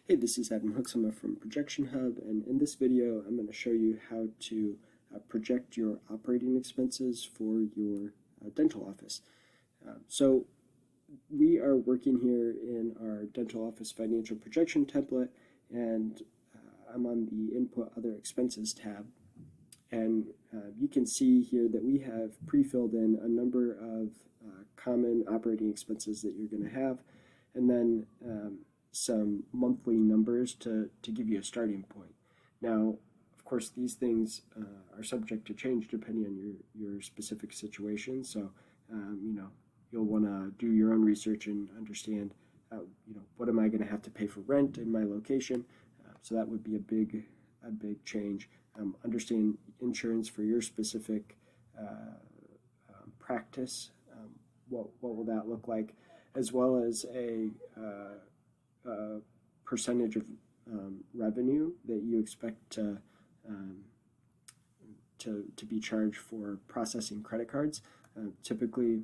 Hey, this is Adam Huxama from ProjectionHub, and in this video I'm going to show you how to project your operating expenses for your dental office. So we are working here in our dental office financial projection template, and I'm on the Input Other Expenses tab. And you can see here that we have pre-filled in a number of common operating expenses that you're going to have, and then some monthly numbers to give you a starting point. Now, of course, these things are subject to change depending on your specific situation. So, you'll want to do your own research and understand, what am I going to have to pay for rent in my location? So that would be a big change. Understand insurance for your specific practice. What will that look like, as well as a percentage of revenue that you expect to be charged for processing credit cards. Typically,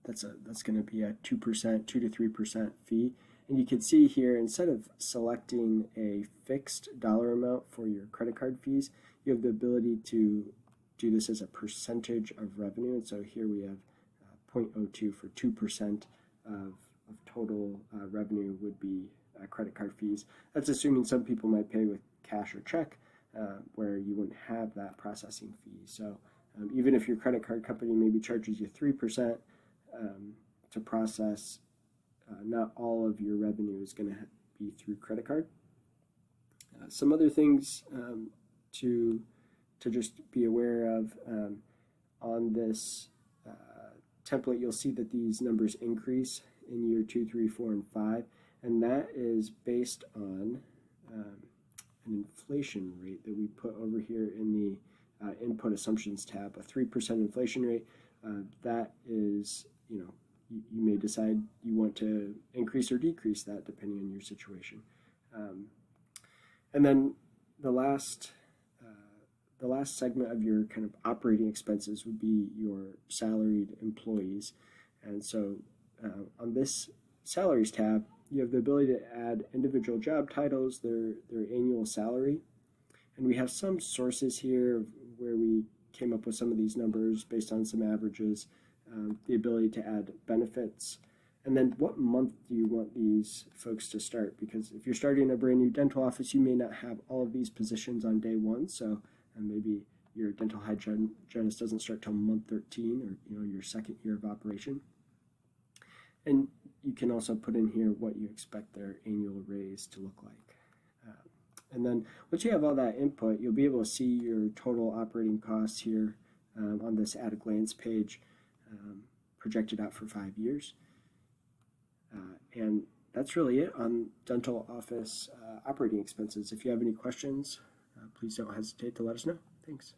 that's going to be a 2% to 3% fee. And you can see here, instead of selecting a fixed dollar amount for your credit card fees, you have the ability to do this as a percentage of revenue. And so here we have 0.02 for 2% of total revenue would be credit card fees. That's assuming some people might pay with cash or check, where you wouldn't have that processing fee. So even if your credit card company maybe charges you 3% to process, not all of your revenue is going to be through credit card. Some other things to just be aware of on this template, you'll see that these numbers increase in year 2, 3, 4, and 5, and that is based on an inflation rate that we put over here in the Input Assumptions tab. A 3% inflation rate, that is, you may decide you want to increase or decrease that depending on your situation. And then the last segment of your kind of operating expenses would be your salaried employees. And so on this Salaries tab, you have the ability to add individual job titles, their annual salary. And we have some sources here where we came up with some of these numbers based on some averages. The ability to add benefits, and then what month do you want these folks to start? Because if you're starting a brand new dental office, you may not have all of these positions on day one. So maybe your dental hygienist doesn't start till month 13, or your second year of operation. And you can also put in here what you expect their annual raise to look like. And then once you have all that input, you'll be able to see your total operating costs here on this at a glance page. Projected out for 5 years. And that's really it on dental office operating expenses. If you have any questions, please don't hesitate to let us know. Thanks.